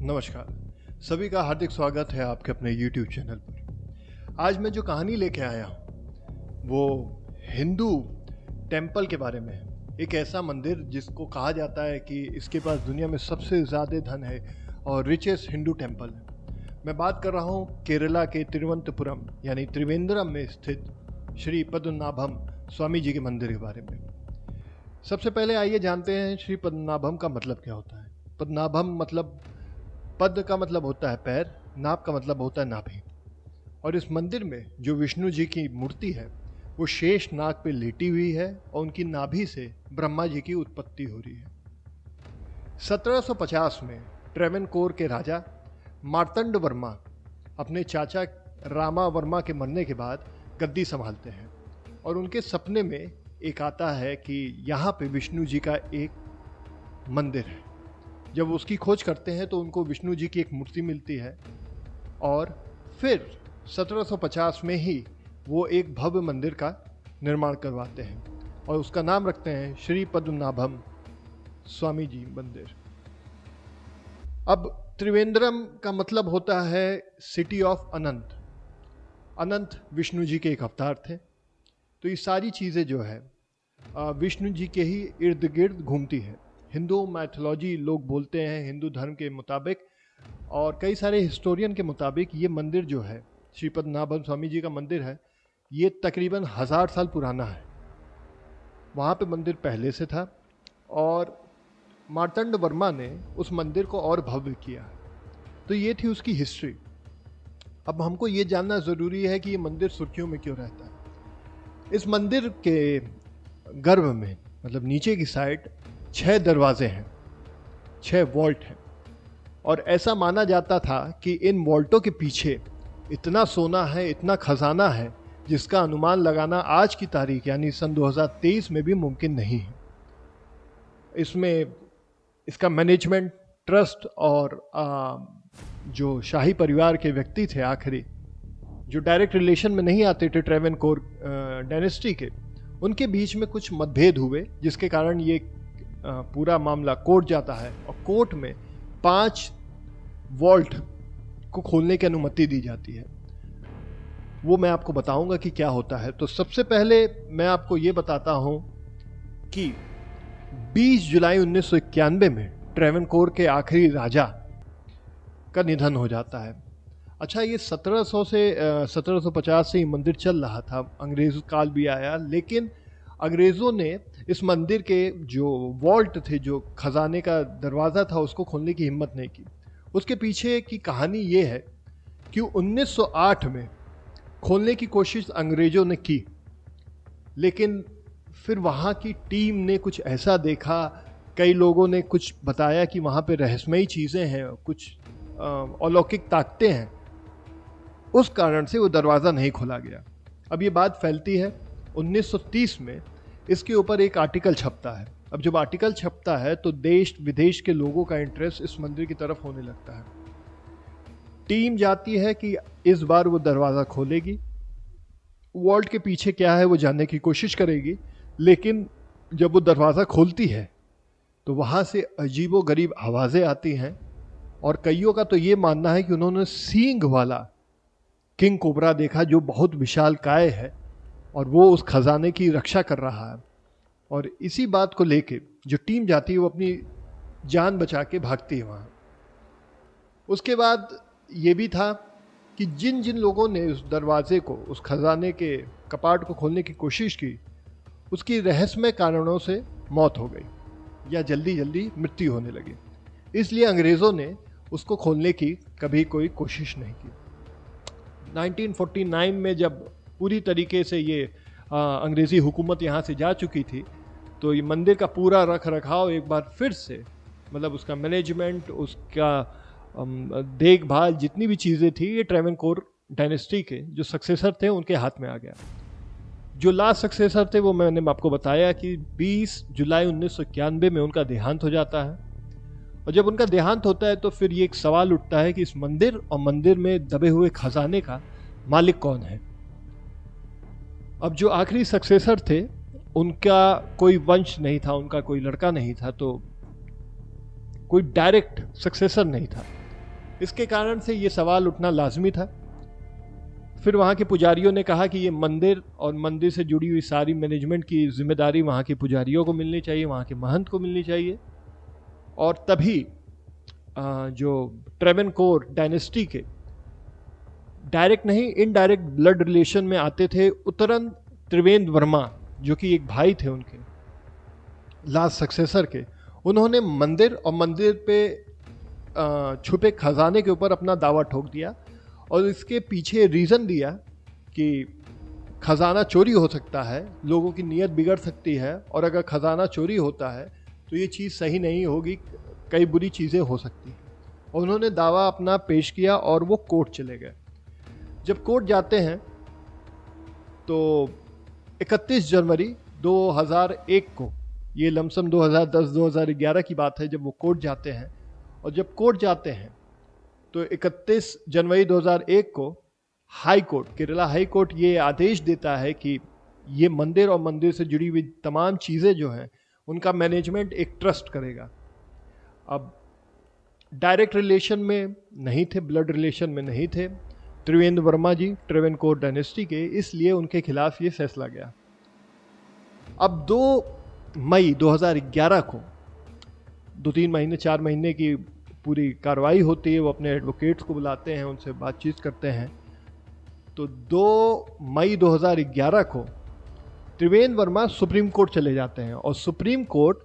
नमस्कार, सभी का हार्दिक स्वागत है आपके अपने YouTube चैनल पर। आज मैं जो कहानी लेके आया हूँ वो हिंदू टेम्पल के बारे में है। एक ऐसा मंदिर जिसको कहा जाता है कि इसके पास दुनिया में सबसे ज़्यादा धन है और रिचेस्ट हिंदू टेम्पल है। मैं बात कर रहा हूँ केरला के तिरुवनंतपुरम यानी त्रिवेंद्रम में स्थित श्री पद्मनाभम स्वामी जी के मंदिर के बारे में। सबसे पहले आइए जानते हैं श्री पद्मनाभम का मतलब क्या होता है। पद्मनाभम मतलब, पद का मतलब होता है पैर, नाभ का मतलब होता है नाभि। और इस मंदिर में जो विष्णु जी की मूर्ति है वो शेष नाग पे लेटी हुई है और उनकी नाभि से ब्रह्मा जी की उत्पत्ति हो रही है। 1750 में ट्रेवनकोर के राजा मार्तंड वर्मा अपने चाचा रामा वर्मा के मरने के बाद गद्दी संभालते हैं और उनके सपने में एक आता है कि यहाँ पे विष्णु जी का एक मंदिर है। जब उसकी खोज करते हैं तो उनको विष्णु जी की एक मूर्ति मिलती है और फिर 1750 में ही वो एक भव्य मंदिर का निर्माण करवाते हैं और उसका नाम रखते हैं श्री पद्मनाभम स्वामी जी मंदिर। अब त्रिवेंद्रम का मतलब होता है सिटी ऑफ अनंत। अनंत विष्णु जी के एक अवतार थे। तो ये सारी चीज़ें जो है विष्णु जी के ही इर्द गिर्द घूमती है। हिंदू मैथोलॉजी लोग बोलते हैं, हिंदू धर्म के मुताबिक और कई सारे हिस्टोरियन के मुताबिक ये मंदिर जो है श्री पद्मनाभम स्वामी जी का मंदिर है, ये तकरीबन 1000 साल पुराना है। वहाँ पे मंदिर पहले से था और मार्तंड वर्मा ने उस मंदिर को और भव्य किया। तो ये थी उसकी हिस्ट्री। अब हमको ये जानना ज़रूरी है कि ये मंदिर सुर्खियों में क्यों रहता है। इस मंदिर के गर्भ में, मतलब नीचे की साइड 6 दरवाजे हैं, 6 वॉल्ट हैं और ऐसा माना जाता था कि इन वॉल्टों के पीछे इतना सोना है, इतना खजाना है जिसका अनुमान लगाना आज की तारीख यानी सन 2023 में भी मुमकिन नहीं है। इसमें इसका मैनेजमेंट ट्रस्ट और जो शाही परिवार के व्यक्ति थे आखिरी, जो डायरेक्ट रिलेशन में नहीं आते थे ट्रेवनकोर डायनेस्टी के, उनके बीच में कुछ मतभेद हुए जिसके कारण ये पूरा मामला कोर्ट जाता है और कोर्ट में 5 वॉल्ट को खोलने की अनुमति दी जाती है। वो मैं आपको बताऊंगा कि क्या होता है। तो सबसे पहले मैं आपको ये बताता हूं कि 20 जुलाई 1991 में ट्रेवनकोर के आखिरी राजा का निधन हो जाता है। अच्छा, ये 1750 से ये मंदिर चल रहा था, अंग्रेज काल भी आया, लेकिन अंग्रेज़ों ने इस मंदिर के जो वॉल्ट थे, जो खजाने का दरवाज़ा था, उसको खोलने की हिम्मत नहीं की। उसके पीछे की कहानी ये है कि 1908 में खोलने की कोशिश अंग्रेज़ों ने की, लेकिन फिर वहाँ की टीम ने कुछ ऐसा देखा, कई लोगों ने कुछ बताया कि वहाँ पे रहस्यमयी चीज़ें हैं, कुछ अलौकिक ताकतें हैं, उस कारण से वो दरवाज़ा नहीं खोला गया। अब ये बात फैलती है। 1930 में इसके ऊपर एक आर्टिकल छपता है। अब जब आर्टिकल छपता है तो देश विदेश के लोगों का इंटरेस्ट इस मंदिर की तरफ होने लगता है। टीम जाती है कि इस बार वो दरवाज़ा खोलेगी, वॉल्ट के पीछे क्या है वो जानने की कोशिश करेगी, लेकिन जब वो दरवाज़ा खोलती है तो वहाँ से अजीबोगरीब आवाज़ें आती हैं और कईयों का तो ये मानना है कि उन्होंने सींग वाला किंग कोबरा देखा जो बहुत विशाल काय है और वो उस खजाने की रक्षा कर रहा है। और इसी बात को लेके जो टीम जाती है वो अपनी जान बचा के भागती है वहाँ। उसके बाद ये भी था कि जिन जिन लोगों ने उस दरवाजे को, उस खजाने के कपाट को खोलने की कोशिश की, उसकी रहस्यमय कारणों से मौत हो गई या जल्दी जल्दी मृत्यु होने लगी। इसलिए अंग्रेज़ों ने उसको खोलने की कभी कोई कोशिश नहीं की। 1949 में जब पूरी तरीके से ये अंग्रेज़ी हुकूमत यहाँ से जा चुकी थी, तो ये मंदिर का पूरा रख रखाव एक बार फिर से, मतलब उसका मैनेजमेंट, उसका देखभाल, जितनी भी चीज़ें थी, ये ट्रेवनकोर डायनेस्टी के जो सक्सेसर थे उनके हाथ में आ गया। जो लास्ट सक्सेसर थे वो मैंने आपको बताया कि 20 जुलाई 1991 में उनका देहांत हो जाता है। और जब उनका देहांत होता है तो फिर ये एक सवाल उठता है कि इस मंदिर और मंदिर में दबे हुए खजाने का मालिक कौन है। अब जो आखिरी सक्सेसर थे उनका कोई वंश नहीं था, उनका कोई लड़का नहीं था, तो कोई डायरेक्ट सक्सेसर नहीं था। इसके कारण से ये सवाल उठना लाजमी था। फिर वहाँ के पुजारियों ने कहा कि ये मंदिर और मंदिर से जुड़ी हुई सारी मैनेजमेंट की जिम्मेदारी वहाँ के पुजारियों को मिलनी चाहिए, वहाँ के महंत को मिलनी चाहिए। और तभी जो ट्रेवेनकोर डायनेस्टी के डायरेक्ट नहीं इनडायरेक्ट ब्लड रिलेशन में आते थे उत्तरन त्रिवेंद्र वर्मा, जो कि एक भाई थे उनके लास्ट सक्सेसर के, उन्होंने मंदिर और मंदिर पे छुपे खजाने के ऊपर अपना दावा ठोक दिया और इसके पीछे रीज़न दिया कि खजाना चोरी हो सकता है, लोगों की नीयत बिगड़ सकती है, और अगर खजाना चोरी होता है तो ये चीज़ सही नहीं होगी, कई बुरी चीज़ें हो सकती हैं। और उन्होंने दावा अपना पेश किया और वो कोर्ट चले गए। जब कोर्ट जाते हैं तो 31 जनवरी 2001 को, ये लमसम 2010-2011 की बात है जब वो कोर्ट जाते हैं, और जब कोर्ट जाते हैं तो 31 जनवरी 2001 को high court, Kerala high court ये आदेश देता है कि ये मंदिर और मंदिर से जुड़ी हुई तमाम चीज़ें जो हैं उनका मैनेजमेंट एक ट्रस्ट करेगा। अब डायरेक्ट रिलेशन में नहीं थे, ब्लड रिलेशन में नहीं थे त्रिवेंद्र वर्मा जी ट्रेवेनकोर डायनेस्टी के, इसलिए उनके खिलाफ ये फैसला गया। अब 2 मई 2011 को 2-3 महीने 4 महीने की पूरी कार्रवाई होती है, वो अपने एडवोकेट्स को बुलाते हैं, उनसे बातचीत करते हैं। तो 2 मई 2011 को त्रिवेंद्र वर्मा सुप्रीम कोर्ट चले जाते हैं और supreme court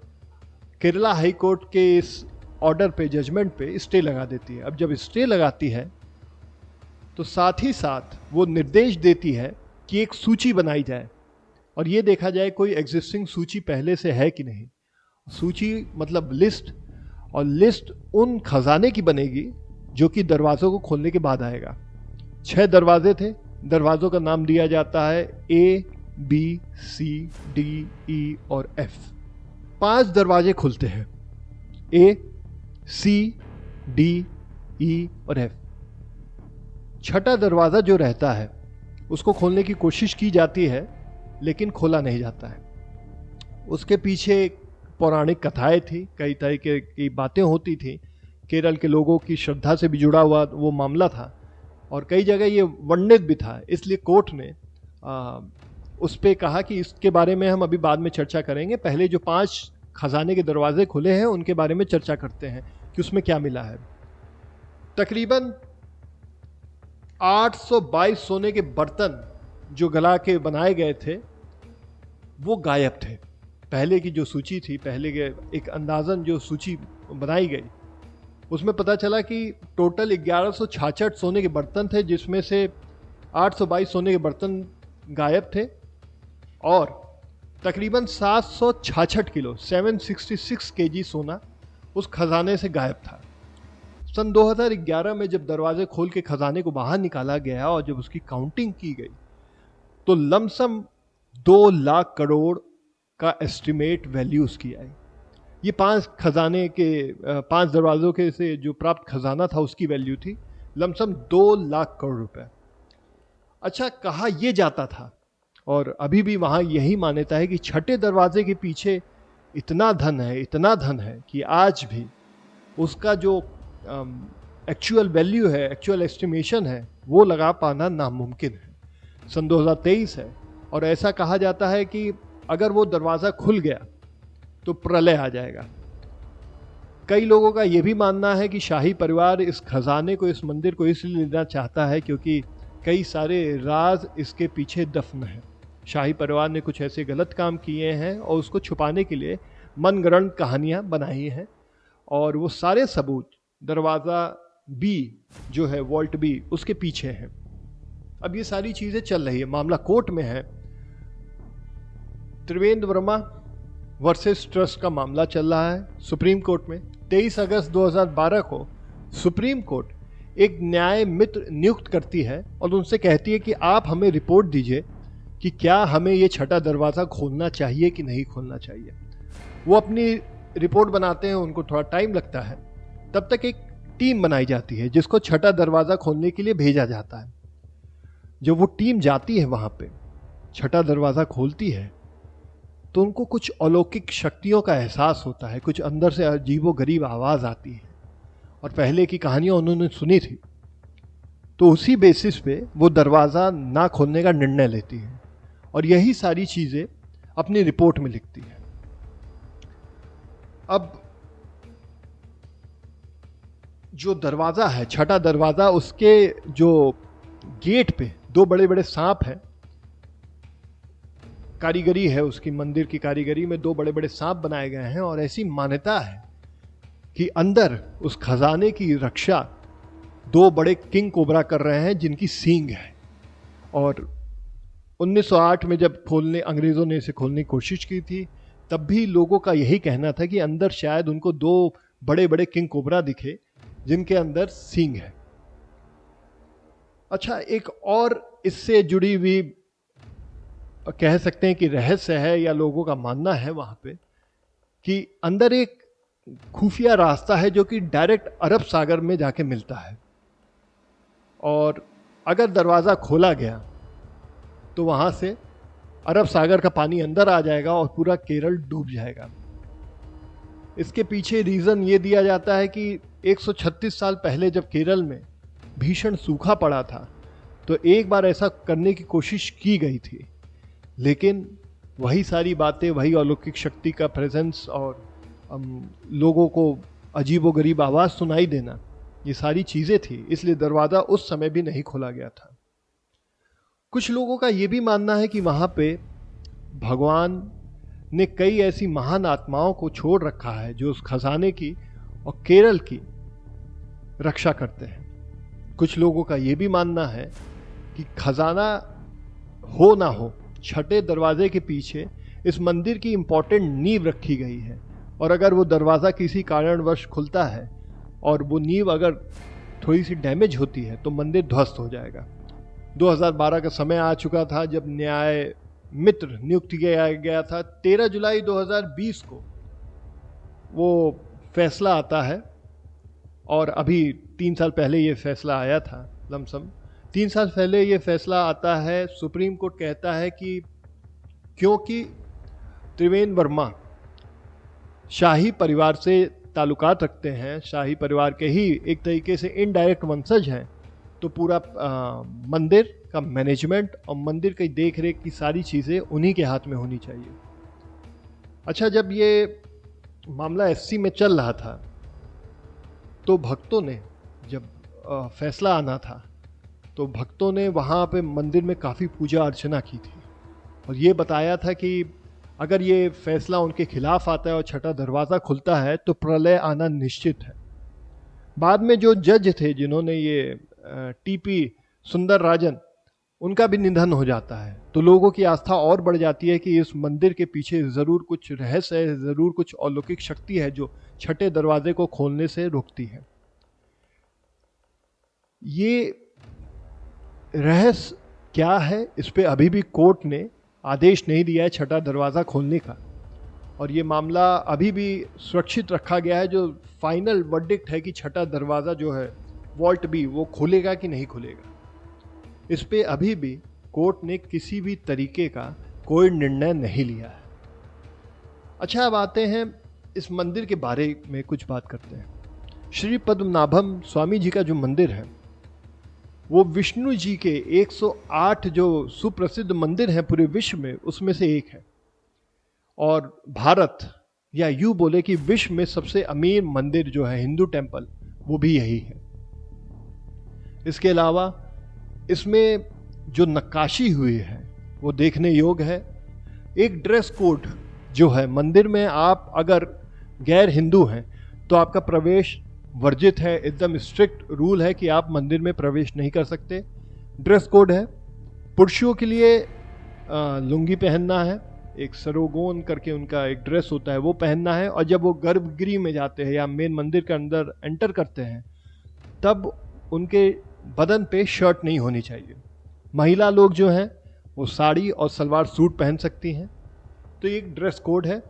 Kerala high court के इस ऑर्डर पे, जजमेंट पे स्टे लगा देती है। अब जब स्टे लगाती है तो साथ ही साथ वो निर्देश देती है कि एक सूची बनाई जाए और ये देखा जाए कोई एग्जिस्टिंग सूची पहले से है कि नहीं। सूची मतलब लिस्ट, और लिस्ट उन खजाने की बनेगी जो कि दरवाज़ों को खोलने के बाद आएगा। 6 दरवाजे थे, दरवाज़ों का नाम दिया जाता है A, B, C, D, E और F। 5 दरवाजे खुलते हैं, A, C, D, E और F। 6ठा दरवाज़ा जो रहता है उसको खोलने की कोशिश की जाती है लेकिन खोला नहीं जाता है। उसके पीछे पौराणिक कथाएं थी, कई तरह की बातें होती थी, केरल के लोगों की श्रद्धा से भी जुड़ा हुआ वो मामला था और कई जगह ये वर्णित भी था। इसलिए कोर्ट ने उस पर कहा कि इसके बारे में हम अभी बाद में चर्चा करेंगे, पहले जो 5 खजाने के दरवाजे खुले हैं उनके बारे में चर्चा करते हैं कि उसमें क्या मिला है। तकरीबन 822 सोने के बर्तन जो गला के बनाए गए थे वो गायब थे। पहले की जो सूची थी, पहले के एक अंदाजन जो सूची बनाई गई उसमें पता चला कि टोटल 1166 सोने के बर्तन थे, जिसमें से 822 सोने के बर्तन गायब थे और तकरीबन 766 किलो 766 केजी सोना उस खजाने से गायब था। सन 2011 में जब दरवाजे खोल के खजाने को बाहर निकाला गया और जब उसकी काउंटिंग की गई तो लमसम 2 लाख करोड़ का एस्टिमेट वैल्यू उसकी आई। ये 5 खजाने के 5 दरवाज़ों के से जो प्राप्त खजाना था उसकी वैल्यू थी लमसम 2 लाख करोड़ रुपए। अच्छा, कहा यह जाता था और अभी भी वहाँ यही मान्यता है कि 6ठे दरवाजे के पीछे इतना धन है, इतना धन है कि आज भी उसका जो एक्चुअल वैल्यू है, एक्चुअल एस्टिमेशन है, वो लगा पाना नामुमकिन है। सन 2023 है और ऐसा कहा जाता है कि अगर वो दरवाज़ा खुल गया तो प्रलय आ जाएगा। कई लोगों का ये भी मानना है कि शाही परिवार इस खजाने को, इस मंदिर को इसलिए लेना चाहता है क्योंकि कई सारे राज इसके पीछे दफन हैं। शाही परिवार ने कुछ ऐसे गलत काम किए हैं और उसको छुपाने के लिए मनगढ़ंत कहानियाँ बनाई हैं और वो सारे सबूत दरवाज़ा बी जो है, वॉल्ट बी, उसके पीछे हैं। अब ये सारी चीज़ें चल रही है, मामला कोर्ट में है। त्रिवेंद्र वर्मा वर्सेस ट्रस्ट का मामला चल रहा है सुप्रीम कोर्ट में। 23 अगस्त 2012 को सुप्रीम कोर्ट एक न्याय मित्र नियुक्त करती है और उनसे कहती है कि आप हमें रिपोर्ट दीजिए कि क्या हमें ये 6ठा दरवाज़ा खोलना चाहिए कि नहीं खोलना चाहिए। वो अपनी रिपोर्ट बनाते हैं, उनको थोड़ा टाइम लगता है। तब तक एक टीम बनाई जाती है जिसको 6ठा दरवाज़ा खोलने के लिए भेजा जाता है। जब वो टीम जाती है वहाँ पे, 6ठा दरवाज़ा खोलती है तो उनको कुछ अलौकिक शक्तियों का एहसास होता है, कुछ अंदर से अजीबो गरीब आवाज़ आती है और पहले की कहानियाँ उन्होंने सुनी थी, तो उसी बेसिस पे वो दरवाज़ा ना खोलने का निर्णय लेती है और यही सारी चीज़ें अपनी रिपोर्ट में लिखती है। अब जो दरवाज़ा है, छठा दरवाज़ा, उसके जो गेट पे दो बड़े बड़े सांप हैं। कारीगरी है उसकी, मंदिर की कारीगरी में दो बड़े बड़े सांप बनाए गए हैं और ऐसी मान्यता है कि अंदर उस खजाने की रक्षा दो बड़े किंग कोबरा कर रहे हैं जिनकी सींग है। और 1908 में जब अंग्रेज़ों ने इसे खोलने की कोशिश की थी, तब भी लोगों का यही कहना था कि अंदर शायद उनको दो बड़े बड़े किंग कोबरा दिखे जिनके अंदर सींग है। अच्छा, एक और इससे जुड़ी हुई कह सकते हैं कि रहस्य है या लोगों का मानना है वहां पे कि अंदर एक खुफिया रास्ता है जो कि डायरेक्ट अरब सागर में जाके मिलता है, और अगर दरवाज़ा खोला गया तो वहाँ से अरब सागर का पानी अंदर आ जाएगा और पूरा केरल डूब जाएगा। इसके पीछे रीज़न ये दिया जाता है कि 136 साल पहले जब केरल में भीषण सूखा पड़ा था, तो एक बार ऐसा करने की कोशिश की गई थी, लेकिन वही सारी बातें, वही अलौकिक शक्ति का प्रेजेंस और लोगों को अजीबोगरीब आवाज़ सुनाई देना, ये सारी चीज़ें थी, इसलिए दरवाज़ा उस समय भी नहीं खोला गया था। कुछ लोगों का ये भी मानना है कि वहाँ पे भगवान ने कई ऐसी महान आत्माओं को छोड़ रखा है जो उस खजाने की और केरल की रक्षा करते हैं। कुछ लोगों का ये भी मानना है कि खजाना हो ना हो, छठे दरवाजे के पीछे इस मंदिर की इम्पोर्टेंट नींव रखी गई है, और अगर वो दरवाज़ा किसी कारणवश खुलता है और वो नींव अगर थोड़ी सी डैमेज होती है तो मंदिर ध्वस्त हो जाएगा। 2012 का समय आ चुका था जब न्याय मित्र नियुक्त किया गया था। 13 जुलाई 2020 को वो फैसला आता है, और अभी 3 साल पहले ये फैसला आया था, लमसम 3 साल पहले ये फैसला आता है। सुप्रीम कोर्ट कहता है कि क्योंकि त्रिवेंद्र वर्मा शाही परिवार से ताल्लुकात रखते हैं, शाही परिवार के ही एक तरीके से इनडायरेक्ट वंशज हैं, तो पूरा मंदिर का मैनेजमेंट और मंदिर की देख रेख की सारी चीज़ें उन्हीं के हाथ में होनी चाहिए। अच्छा, जब ये मामला एससी में चल रहा था तो भक्तों ने, जब फैसला आना था तो भक्तों ने वहाँ पे मंदिर में काफ़ी पूजा अर्चना की थी और ये बताया था कि अगर ये फैसला उनके खिलाफ आता है और छठा दरवाज़ा खुलता है तो प्रलय आना निश्चित है। बाद में जो जज थे जिन्होंने ये टीपी सुंदर राजन, उनका भी निधन हो जाता है, तो लोगों की आस्था और बढ़ जाती है कि इस मंदिर के पीछे ज़रूर कुछ रहस्य है, ज़रूर कुछ अलौकिक शक्ति है जो छठे दरवाजे को खोलने से रोकती है। ये रहस्य क्या है, इस पे अभी भी कोर्ट ने आदेश नहीं दिया है छठा दरवाज़ा खोलने का, और ये मामला अभी भी सुरक्षित रखा गया है। जो फाइनल वर्डिक्ट है कि छठा दरवाज़ा जो है वॉल्ट बी, वो खुलेगा कि नहीं खुलेगा, इस पे अभी भी कोर्ट ने किसी भी तरीके का कोई निर्णय नहीं लिया है। अच्छा, अब आते हैं इस मंदिर के बारे में कुछ बात करते हैं। श्री पद्मनाभम स्वामी जी का जो मंदिर है वो विष्णु जी के 108 जो सुप्रसिद्ध मंदिर हैं पूरे विश्व में, उसमें से एक है, और भारत या यूँ बोले कि विश्व में सबसे अमीर मंदिर जो है हिंदू टेम्पल, वो भी यही है। इसके अलावा इसमें जो नक्काशी हुई है वो देखने योग्य है। एक ड्रेस कोड जो है मंदिर में, आप अगर गैर हिंदू हैं तो आपका प्रवेश वर्जित है, एकदम स्ट्रिक्ट रूल है कि आप मंदिर में प्रवेश नहीं कर सकते। ड्रेस कोड है, पुरुषों के लिए लुंगी पहनना है, एक सरोगोन करके उनका एक ड्रेस होता है वो पहनना है, और जब वो गर्भगृह में जाते हैं या मेन मंदिर के अंदर एंटर करते हैं तब उनके बदन पे शर्ट नहीं होनी चाहिए। महिला लोग जो हैं वो साड़ी और सलवार सूट पहन सकती हैं। तो एक ड्रेस कोड है।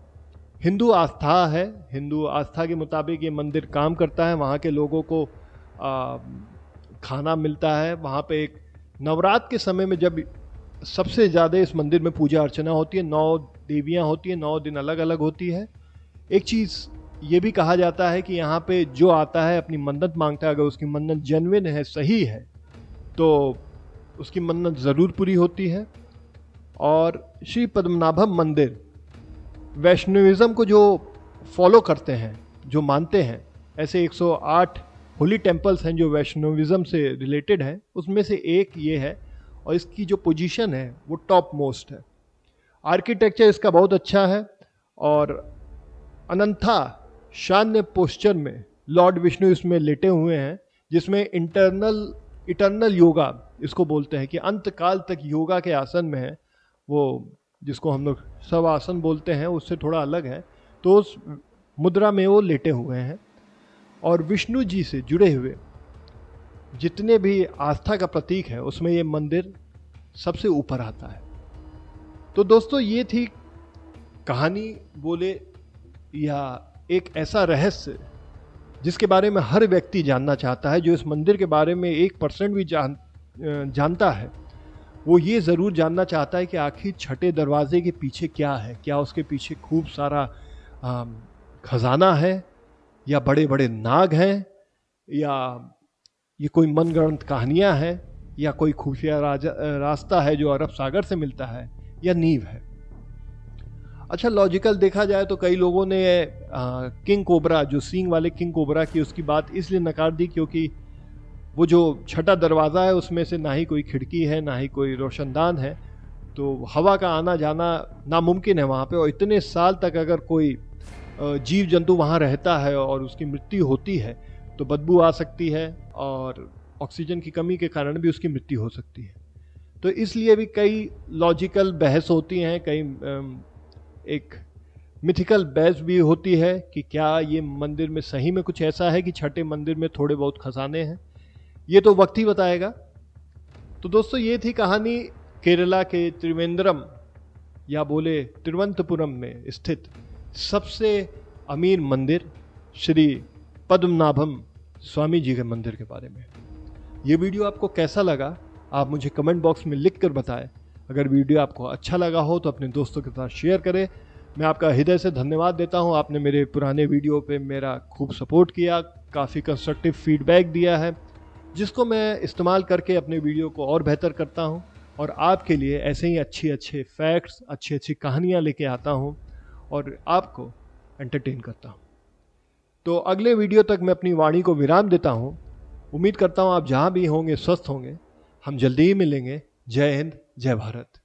हिंदू आस्था है, हिंदू आस्था के मुताबिक ये मंदिर काम करता है। वहाँ के लोगों को खाना मिलता है। वहाँ पे एक नवरात्र के समय में जब सबसे ज़्यादा इस मंदिर में पूजा अर्चना होती है, 9 देवियाँ होती हैं, 9 दिन अलग अलग होती है। एक चीज़ ये भी कहा जाता है कि यहाँ पे जो आता है अपनी मन्नत मांगता है, अगर उसकी मन्नत जेन्युइन है, सही है, तो उसकी मन्नत ज़रूर पूरी होती है। और श्री पद्मनाभम मंदिर वैष्णविज्म को जो फॉलो करते हैं, जो मानते हैं, ऐसे 108 होली टेम्पल्स हैं जो वैष्णविज्म से रिलेटेड हैं, उसमें से एक ये है और इसकी जो पोजीशन है वो टॉप मोस्ट है। आर्किटेक्चर इसका बहुत अच्छा है और अनंथा शान्य पोस्चर में लॉर्ड विष्णु इसमें लेटे हुए हैं, जिसमें इटर्नल योगा इसको बोलते हैं कि अंत काल तक योगा के आसन में है, वो जिसको हम लोग सब आसन बोलते हैं उससे थोड़ा अलग है। तो उस मुद्रा में वो लेटे हुए हैं और विष्णु जी से जुड़े हुए जितने भी आस्था का प्रतीक है उसमें ये मंदिर सबसे ऊपर आता है। तो दोस्तों, ये थी कहानी बोले या एक ऐसा रहस्य जिसके बारे में हर व्यक्ति जानना चाहता है। जो इस मंदिर के बारे में 1% भी जानता है, वो ये ज़रूर जानना चाहता है कि आखिर छठे दरवाजे के पीछे क्या है। क्या उसके पीछे खूब सारा खजाना है, या बड़े बड़े नाग हैं, या ये कोई मनगढ़ंत कहानियाँ हैं, या कोई खुफिया रास्ता है जो अरब सागर से मिलता है, या नींव है। अच्छा, लॉजिकल देखा जाए तो कई लोगों ने किंग कोबरा, जो सींग वाले किंग कोबरा की, उसकी बात इसलिए नकार दी क्योंकि वो जो छठा दरवाज़ा है उसमें से ना ही कोई खिड़की है, ना ही कोई रोशनदान है, तो हवा का आना जाना नामुमकिन है वहाँ पे। और इतने साल तक अगर कोई जीव जंतु वहाँ रहता है और उसकी मृत्यु होती है तो बदबू आ सकती है और ऑक्सीजन की कमी के कारण भी उसकी मृत्यु हो सकती है। तो इसलिए भी कई लॉजिकल बहस होती हैं, कई एक मिथिकल बहस भी होती है कि क्या ये मंदिर में सही में कुछ ऐसा है कि छठे मंदिर में थोड़े बहुत खजाने हैं। ये तो वक्त ही बताएगा। तो दोस्तों, ये थी कहानी केरला के त्रिवेंद्रम या बोले तिरुवनंतपुरम में स्थित सबसे अमीर मंदिर श्री पद्मनाभम स्वामी जी के मंदिर के बारे में। ये वीडियो आपको कैसा लगा आप मुझे कमेंट बॉक्स में लिख कर बताएं। अगर वीडियो आपको अच्छा लगा हो तो अपने दोस्तों के साथ शेयर करें। मैं आपका हृदय से धन्यवाद देता हूं। आपने मेरे पुराने वीडियो पे मेरा खूब सपोर्ट किया, काफ़ी कंस्ट्रक्टिव फीडबैक दिया है, जिसको मैं इस्तेमाल करके अपने वीडियो को और बेहतर करता हूं और आपके लिए ऐसे ही अच्छे फैक्ट्स, अच्छी कहानियां लेके आता हूं और आपको एंटरटेन करता हूं। तो अगले वीडियो तक मैं अपनी वाणी को विराम देता हूं। उम्मीद करता हूं आप जहां भी होंगे स्वस्थ होंगे। हम जल्दी ही मिलेंगे। जय हिंद, जय भारत।